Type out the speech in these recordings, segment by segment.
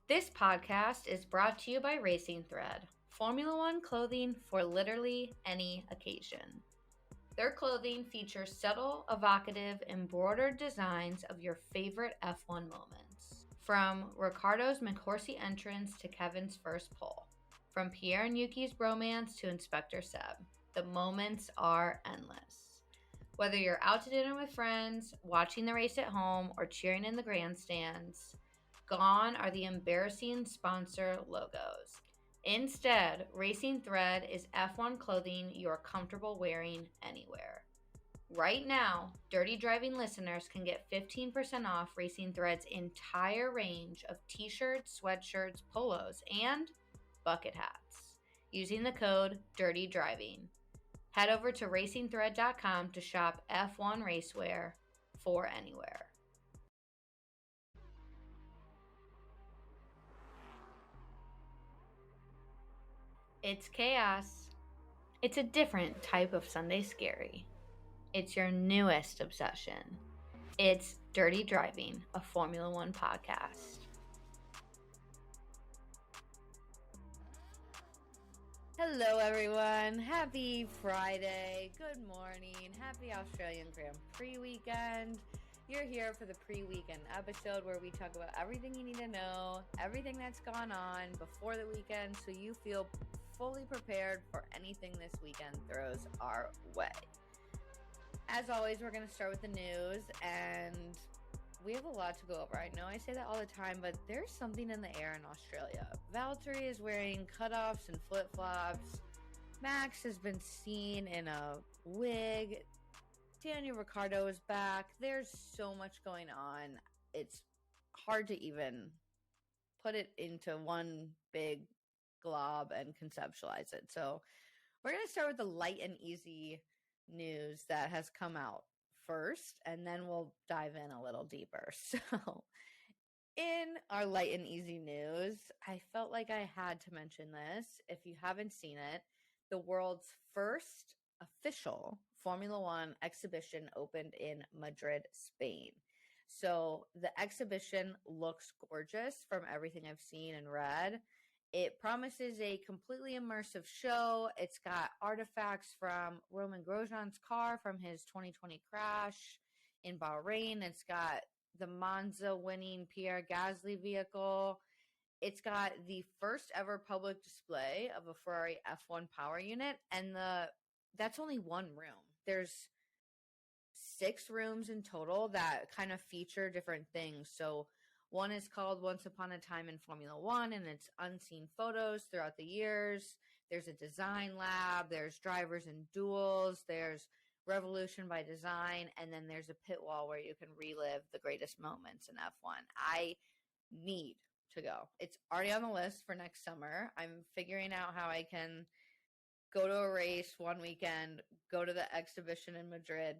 This podcast is brought to you by Racing Thread, Formula One clothing for literally any occasion. Their clothing features subtle, evocative, embroidered designs of your favorite F1 moments. From Ricciardo's McHorsey entrance to Kevin's first pole, from Pierre and Yuki's bromance to Inspector Seb, the moments are endless. Whether you're out to dinner with friends, watching the race at home, or cheering in the grandstands, gone are the embarrassing sponsor logos. Instead, Racing Thread is F1 clothing you're comfortable wearing anywhere. Right now, Dirty Driving listeners can get 15% off Racing Thread's entire range of t-shirts, sweatshirts, polos, and bucket hats using the code Dirty Driving. Head over to racingthread.com to shop F1 racewear for anywhere. It's chaos. It's a different type of Sunday scary. It's your newest obsession. It's Dirty Driving, a Formula One podcast. Hello, everyone. Happy Friday. Good morning. Happy Australian Grand Prix weekend. You're here for the pre-weekend episode where we talk about everything you need to know, everything that's gone on before the weekend, so you feel fully prepared for anything this weekend throws our way. As always, we're going to start with the news, and we have a lot to go over. I know I say that all the time, but there's something in the air in Australia. Valtteri is wearing cutoffs and flip-flops. Max has been seen in a wig. Daniel Ricciardo is back. There's so much going on. It's hard to even put it into one big glob and conceptualize it. So we're going to start with the light and easy news that has come out first, and then we'll dive in a little deeper. So in our light and easy news, I felt like I had to mention this. If you haven't seen it, the world's first official Formula One exhibition opened in Madrid, Spain. So the exhibition looks gorgeous from everything I've seen and read. It promises a completely immersive show. It's got artifacts from Roman Grosjean's car from his 2020 crash in Bahrain. It's got the Monza winning Pierre Gasly vehicle. It's got the first ever public display of a Ferrari F1 power unit, and that's only one room. There's 6 rooms in total that kind of feature different things. So one is called Once Upon a Time in Formula One, and it's unseen photos throughout the years. There's a design lab, there's drivers and duels, there's Revolution by Design, and then there's a pit wall where you can relive the greatest moments in F1. I need to go. It's already on the list for next summer. I'm figuring out how I can go to a race one weekend, go to the exhibition in Madrid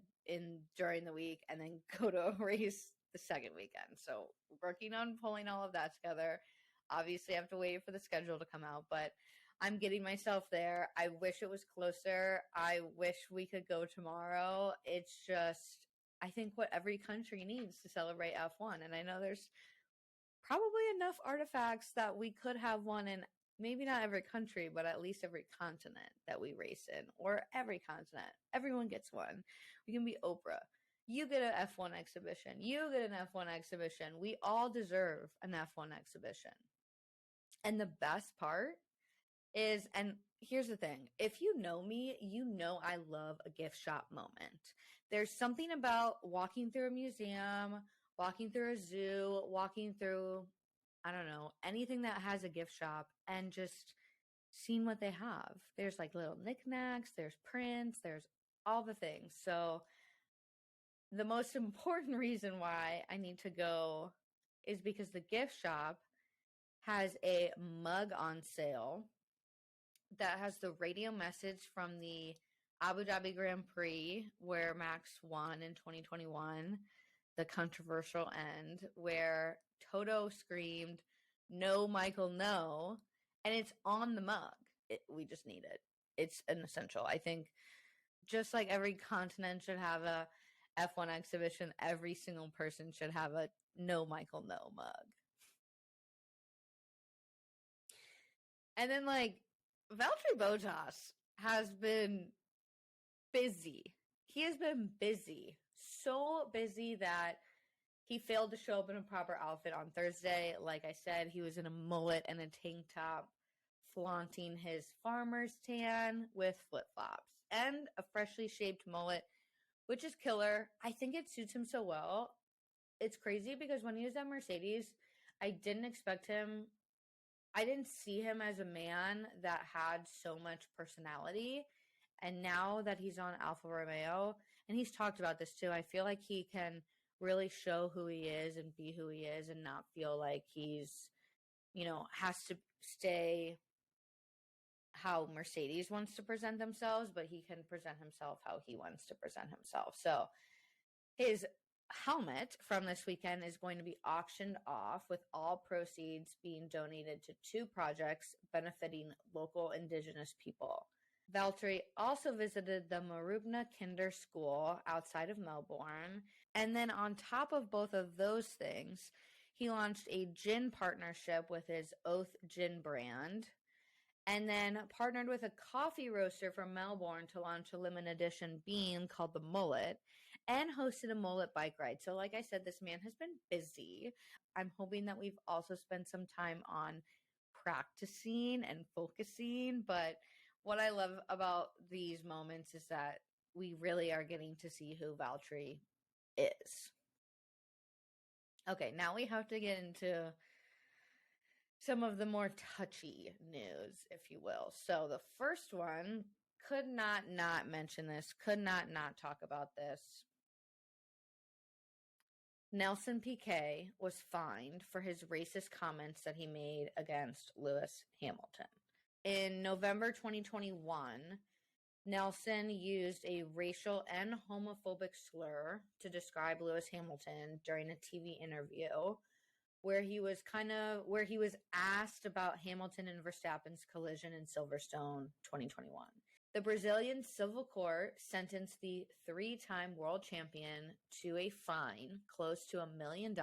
during the week, and then go to a race the second weekend. So working on pulling all of that together. Obviously, I have to wait for the schedule to come out, but I'm getting myself there. I wish it was closer. I wish we could go tomorrow. It's just, I think, what every country needs to celebrate F1. And I know there's probably enough artifacts that we could have one in maybe not every country, but at least every continent that we race in, or every continent. Everyone gets one. We can be Oprah. You get an F1 exhibition. You get an F1 exhibition. We all deserve an F1 exhibition. And the best part is, and here's the thing, if you know me, you know I love a gift shop moment. There's something about walking through a museum, walking through a zoo, walking through, I don't know, anything that has a gift shop, and just seeing what they have. There's like little knickknacks, there's prints, there's all the things. So the most important reason why I need to go is because the gift shop has a mug on sale that has the radio message from the Abu Dhabi Grand Prix where Max won in 2021, the controversial end, where Toto screamed, "No, Michael, no," and it's on the mug. We just need it. It's an essential. I think just like every continent should have a F1 exhibition, every single person should have a "No, Michael, no" mug. And then, like, Valtteri Bottas has been busy. He has been busy. So busy that he failed to show up in a proper outfit on Thursday. Like I said, he was in a mullet and a tank top, flaunting his farmer's tan with flip-flops and a freshly shaped mullet, which is killer. I think it suits him so well. It's crazy because when he was at Mercedes, I didn't see him as a man that had so much personality. And now that he's on Alfa Romeo, and he's talked about this too, I feel like he can really show who he is and be who he is and not feel like he's, has to stay how Mercedes wants to present themselves, but he can present himself how he wants to present himself. So his helmet from this weekend is going to be auctioned off, with all proceeds being donated to 2 projects benefiting local Indigenous people. Valtteri also visited the Marubna Kinder School outside of Melbourne. And then on top of both of those things, he launched a gin partnership with his Oath Gin brand, and then partnered with a coffee roaster from Melbourne to launch a limited edition bean called the Mullet, and hosted a mullet bike ride. So like I said, this man has been busy. I'm hoping that we've also spent some time on practicing and focusing. But what I love about these moments is that we really are getting to see who Valtteri is. Okay, now we have to get into some of the more touchy news, if you will. So the first one, could not mention this, could not talk about this. Nelson Piquet was fined for his racist comments that he made against Lewis Hamilton. In November 2021, Nelson used a racial and homophobic slur to describe Lewis Hamilton during a TV interview where he was asked about Hamilton and Verstappen's collision in Silverstone 2021. The Brazilian civil court sentenced the 3-time world champion to a fine close to $1 million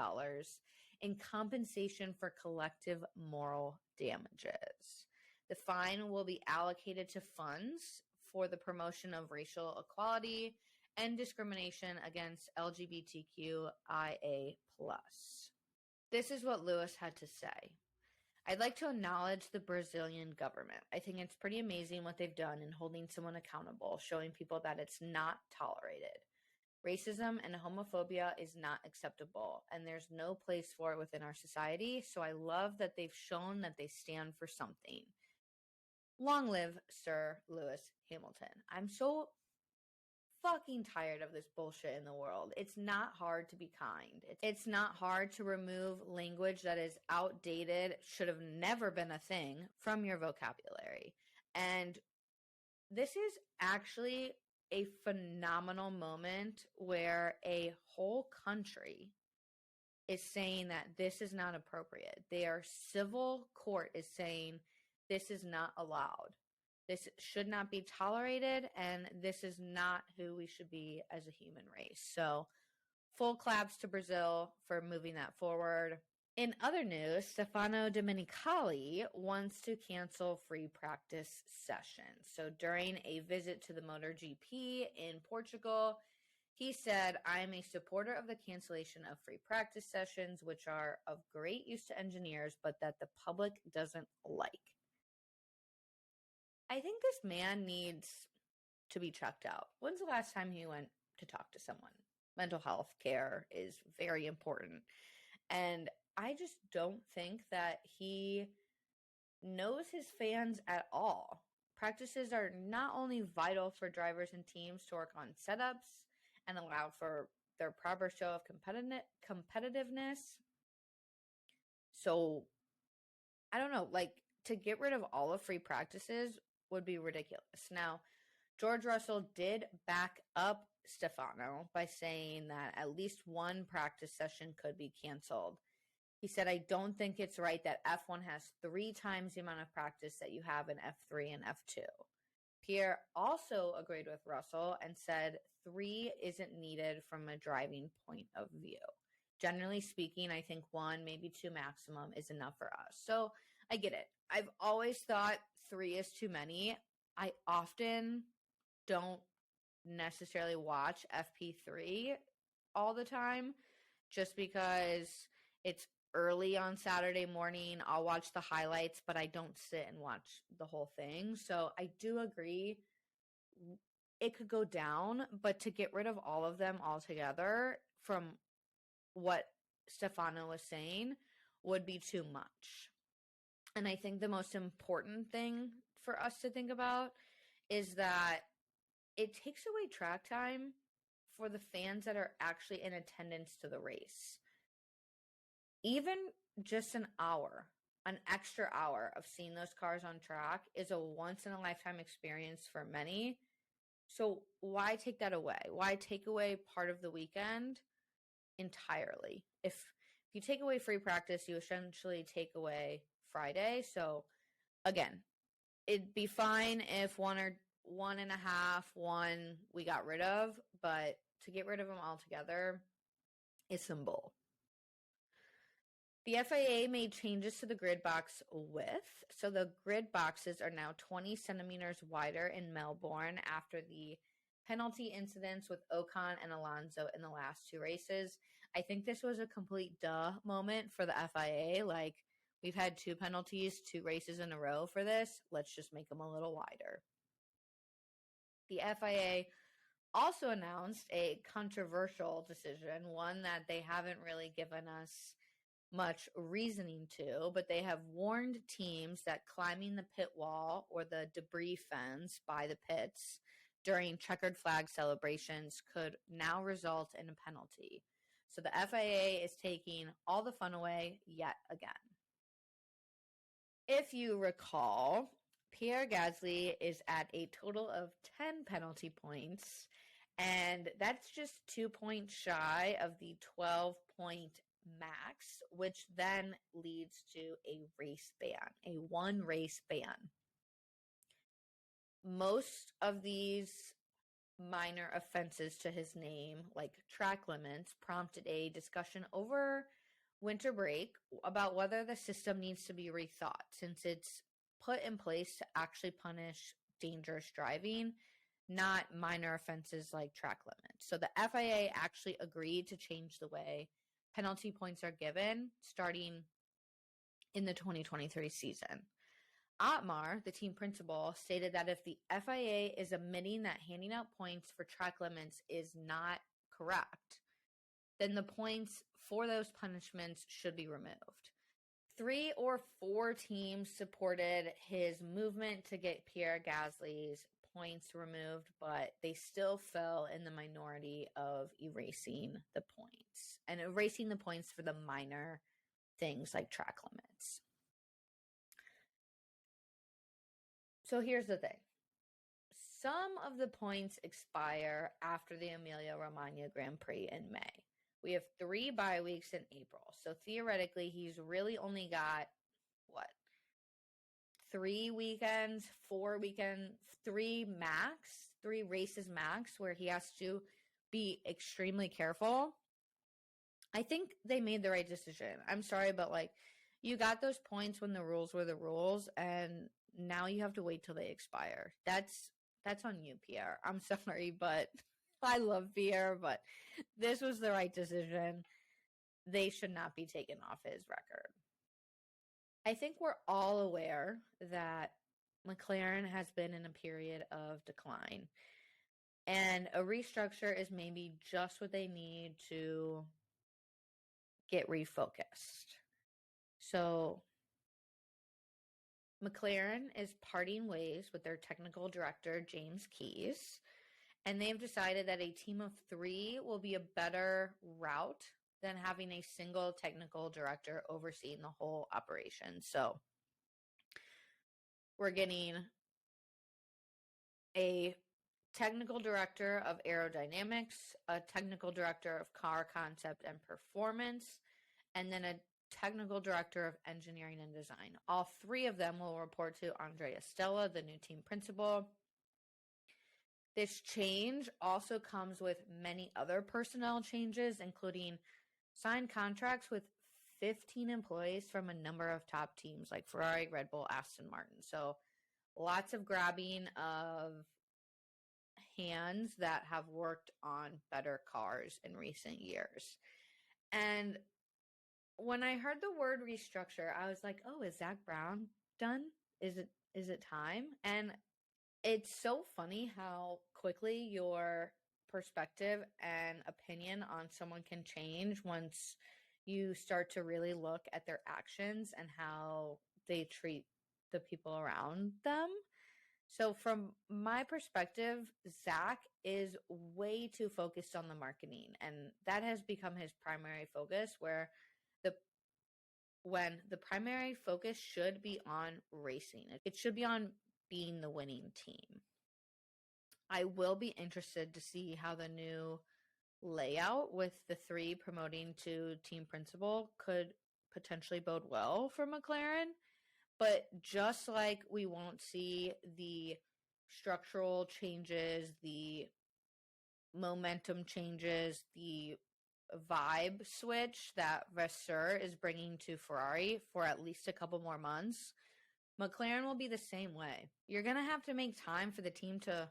in compensation for collective moral damages. The fine will be allocated to funds for the promotion of racial equality and discrimination against LGBTQIA+. This is what Lewis had to say. I'd like to acknowledge the Brazilian government. I think it's pretty amazing what they've done in holding someone accountable, showing people that it's not tolerated. Racism and homophobia is not acceptable, and there's no place for it within our society, so I love that they've shown that they stand for something. Long live Sir Lewis Hamilton. I'm so fucking tired of this bullshit in the world. It's not hard to be kind. It's not hard to remove language that is outdated, should have never been a thing, from your vocabulary. And this is actually a phenomenal moment where a whole country is saying that this is not appropriate. Their civil court is saying this is not allowed. This should not be tolerated, and this is not who we should be as a human race. So, full claps to Brazil for moving that forward. In other news, Stefano Domenicali wants to cancel free practice sessions. So, during a visit to the MotoGP in Portugal, he said, "I am a supporter of the cancellation of free practice sessions, which are of great use to engineers, but that the public doesn't like." I think this man needs to be checked out. When's the last time he went to talk to someone? Mental health care is very important. And I just don't think that he knows his fans at all. Practices are not only vital for drivers and teams to work on setups and allow for their proper show of competitiveness. So, I don't know, to get rid of all of free practices would be ridiculous. Now, George Russell did back up Stefano by saying that at least one practice session could be canceled. He said, "I don't think it's right that F1 has 3 times the amount of practice that you have in F3 and F2. Pierre also agreed with Russell and said 3 isn't needed from a driving point of view. Generally speaking, I think 1, maybe 2 maximum is enough for us. So I get it. I've always thought 3 is too many. I often don't necessarily watch FP3 all the time just because it's early on Saturday morning. I'll watch the highlights, but I don't sit and watch the whole thing. So I do agree it could go down, but to get rid of all of them altogether from what Stefano was saying would be too much. And I think the most important thing for us to think about is that it takes away track time for the fans that are actually in attendance to the race. Even just an extra hour of seeing those cars on track is a once-in-a-lifetime experience for many. So why take that away? Why take away part of the weekend entirely? If you take away free practice, you essentially take away Friday. So again, it'd be fine if one and a half we got rid of, but to get rid of them altogether is some bull. The FIA made changes to the grid box width. So the grid boxes are now 20 centimeters wider in Melbourne after the penalty incidents with Ocon and Alonso in the last 2 races. I think this was a complete duh moment for the FIA. Like, we've had 2 penalties, 2 races in a row for this. Let's just make them a little wider. The FIA also announced a controversial decision, one that they haven't really given us much reasoning to, but they have warned teams that climbing the pit wall or the debris fence by the pits during checkered flag celebrations could now result in a penalty. So the FIA is taking all the fun away yet again. If you recall, Pierre Gasly is at a total of 10 penalty points, and that's just 2 points shy of the 12-point max, which then leads to a race ban, a 1-race ban. Most of these minor offenses to his name, like track limits, prompted a discussion over winter break about whether the system needs to be rethought, since it's put in place to actually punish dangerous driving, not minor offenses like track limits. So the FIA actually agreed to change the way penalty points are given starting in the 2023 season. Otmar, the team principal, stated that if the FIA is admitting that handing out points for track limits is not correct, then the points for those punishments should be removed. 3 or 4 teams supported his movement to get Pierre Gasly's points removed, but they still fell in the minority of erasing the points and erasing the points for the minor things like track limits. So here's the thing. Some of the points expire after the Emilia-Romagna Grand Prix in May. We have 3 bye weeks in April. So theoretically, he's really only got, 3 weekends, 4 weekends, 3 races max, where he has to be extremely careful. I think they made the right decision. I'm sorry, but you got those points when the rules were the rules, and now you have to wait till they expire. That's on you, Pierre. I'm sorry, but I love Pierre, but this was the right decision. They should not be taken off his record. I think we're all aware that McLaren has been in a period of decline, and a restructure is maybe just what they need to get refocused. So McLaren is parting ways with their technical director, James Keyes, and they've decided that a team of 3 will be a better route than having a single technical director overseeing the whole operation. So we're getting a technical director of aerodynamics, a technical director of car concept and performance, and then a technical director of engineering and design. All 3 of them will report to Andrea Stella, the new team principal. This change also comes with many other personnel changes, including signed contracts with 15 employees from a number of top teams like Ferrari, Red Bull, Aston Martin. So lots of grabbing of hands that have worked on better cars in recent years. And when I heard the word restructure, I was like, oh, is Zak Brown done? Is it time? And it's so funny how quickly your perspective and opinion on someone can change once you start to really look at their actions and how they treat the people around them. So from my perspective, Zak is way too focused on the marketing, and that has become his primary focus, the when the primary focus should be on racing. It should be on being the winning team. I will be interested to see how the new layout with the 3 promoting to team principal could potentially bode well for McLaren. But just like we won't see the structural changes, the momentum changes, the vibe switch that Vasseur is bringing to Ferrari for at least a couple more months, McLaren will be the same way. You're going to have to make time for the team to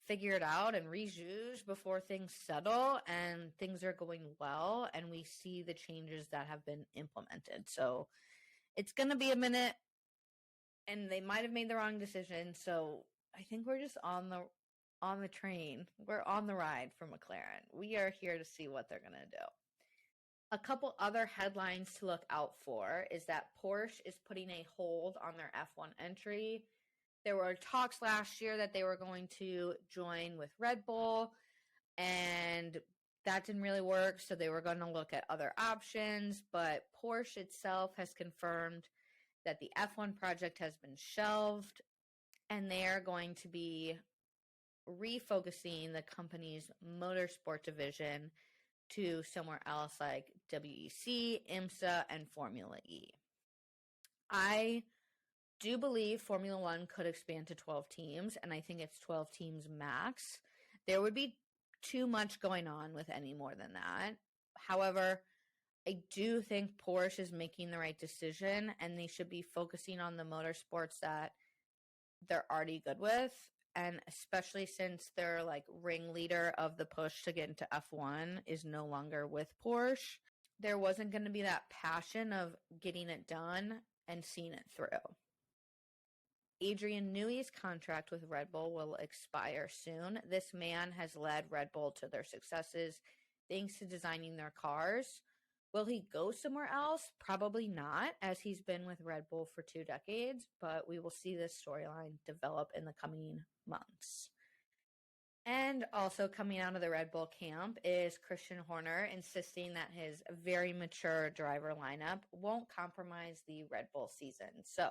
figure it out and rejuge before things settle and things are going well and we see the changes that have been implemented. So it's going to be a minute and they might have made the wrong decision. So I think we're just on the train. We're on the ride for McLaren. We are here to see what they're going to do. A couple other headlines to look out for is that Porsche is putting a hold on their F1 entry. There were talks last year that they were going to join with Red Bull, and that didn't really work, so they were going to look at other options, but Porsche itself has confirmed that the F1 project has been shelved, and they are going to be refocusing the company's motorsport division to somewhere else like WEC, IMSA, and Formula E. I do believe Formula One could expand to 12 teams, and I think it's 12 teams max. There would be too much going on with any more than that. However, I do think Porsche is making the right decision, and they should be focusing on the motorsports that they're already good with, and especially since their like ringleader of the push to get into F1 is no longer with Porsche, there wasn't going to be that passion of getting it done and seeing it through. Adrian Newey's contract with Red Bull will expire soon. This man has led Red Bull to their successes thanks to designing their cars. Will he go somewhere else? Probably not, as he's been with Red Bull for 2 decades, but we will see this storyline develop in the coming months. And also coming out of the Red Bull camp is Christian Horner insisting that his very mature driver lineup won't compromise the Red Bull season. So,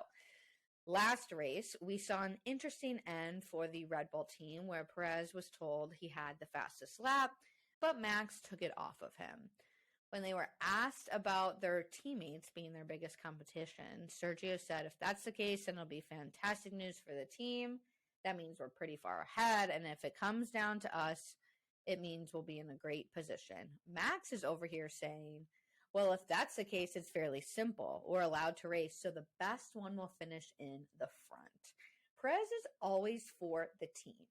last race, we saw an interesting end for the Red Bull team where Perez was told he had the fastest lap, but Max took it off of him. When they were asked about their teammates being their biggest competition, Sergio said, if that's the case, then it'll be fantastic news for the team. That means we're pretty far ahead. And if it comes down to us, it means we'll be in a great position. Max is over here saying, well, if that's the case, it's fairly simple. We're allowed to race, so the best one will finish in the front. Perez is always for the team.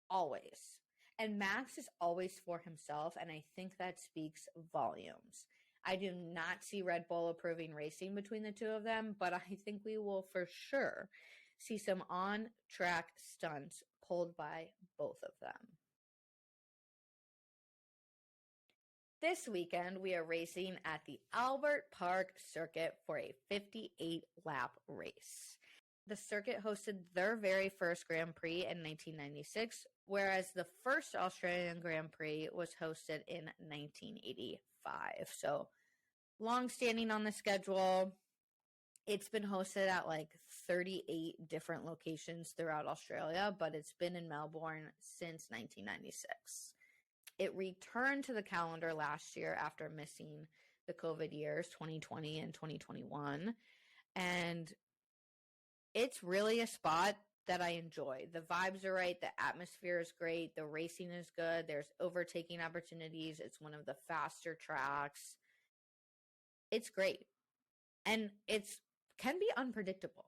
Always. And Max is always for himself, and I think that speaks volumes. I do not see Red Bull approving racing between the two of them, but I think we will for sure see some on-track stunts pulled by both of them. This weekend, we are racing at the Albert Park Circuit for a 58-lap race. The circuit hosted their very first Grand Prix in 1996, whereas the first Australian Grand Prix was hosted in 1985. So, long-standing on the schedule. It's been hosted at like 38 different locations throughout Australia, but it's been in Melbourne since 1996. It returned to the calendar last year after missing the COVID years, 2020 and 2021. And it's really a spot that I enjoy. The vibes are right. The atmosphere is great. The racing is good. There's overtaking opportunities. It's one of the faster tracks. it's great. And it's can be unpredictable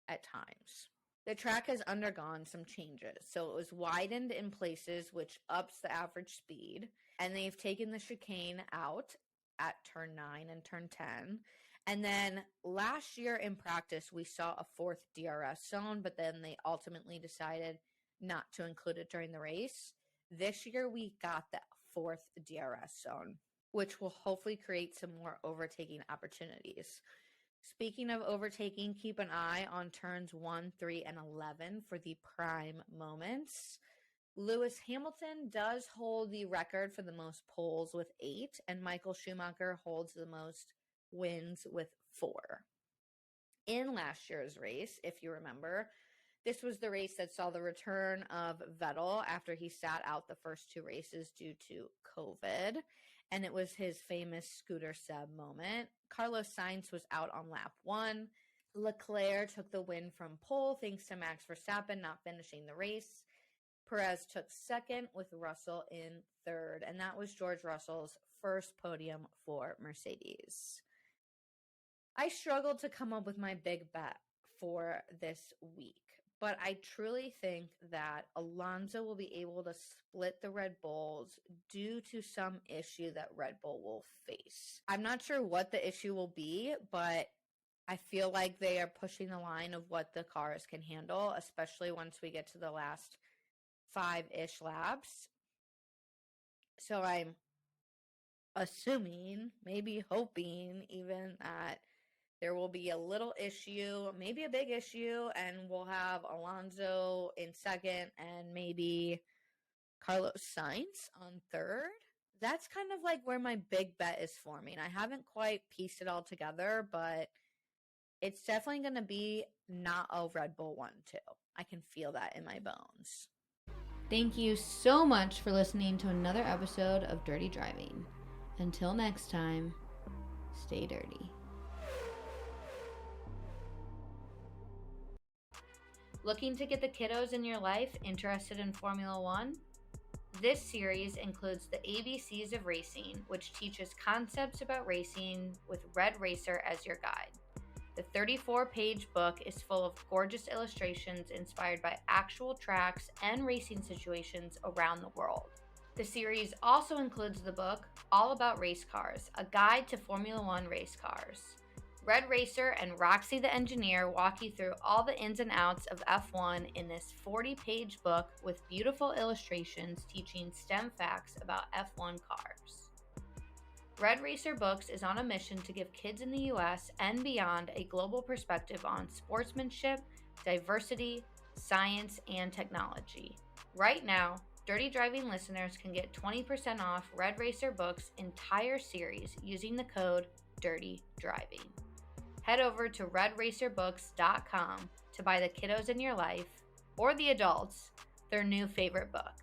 at times. The track has undergone some changes. So it was widened in places, which ups the average speed. And they've taken the chicane out at turn 9 and turn 10. And then last year in practice, we saw a fourth DRS zone, but then they ultimately decided not to include it during the race. This year, we got the fourth DRS zone, which will hopefully create some more overtaking opportunities. Speaking of overtaking, keep an eye on turns 1, 3, and 11 for the prime moments. Lewis Hamilton does hold the record for the most poles with 8, and Michael Schumacher holds the most wins with 4. In last year's race, if you remember, this was the race that saw the return of Vettel after he sat out the first 2 races due to COVID, and it was his famous Scooter Seb moment. Carlos Sainz was out on lap 1. Leclerc took the win from pole thanks to Max Verstappen not finishing the race. Perez took second with Russell in third, and that was George Russell's first podium for Mercedes. I struggled to come up with my big bet for this week, but I truly think that Alonso will be able to split the Red Bulls due to some issue that Red Bull will face. I'm not sure what the issue will be, but I feel like they are pushing the line of what the cars can handle, especially once we get to the last 5-ish laps. So I'm assuming, maybe hoping even, that there will be a little issue, maybe a big issue, and we'll have Alonso in second and maybe Carlos Sainz on third. That's kind of like where my big bet is forming. I haven't quite pieced it all together, but it's definitely going to be not a Red Bull 1-2. I can feel that in my bones. Thank you so much for listening to another episode of Dirty Driving. Until next time, stay dirty. Looking to get the kiddos in your life interested in Formula One? This series includes the ABCs of Racing, which teaches concepts about racing with Red Racer as your guide. The 34-page book is full of gorgeous illustrations inspired by actual tracks and racing situations around the world. The series also includes the book All About Race Cars, a guide to Formula One race cars. Red Racer and Roxy the Engineer walk you through all the ins and outs of F1 in this 40-page book with beautiful illustrations teaching STEM facts about F1 cars. Red Racer Books is on a mission to give kids in the U.S. and beyond a global perspective on sportsmanship, diversity, science, and technology. Right now, Dirty Driving listeners can get 20% off Red Racer Books' entire series using the code Dirty Driving. Head over to redracerbooks.com to buy the kiddos in your life, or the adults, their new favorite book.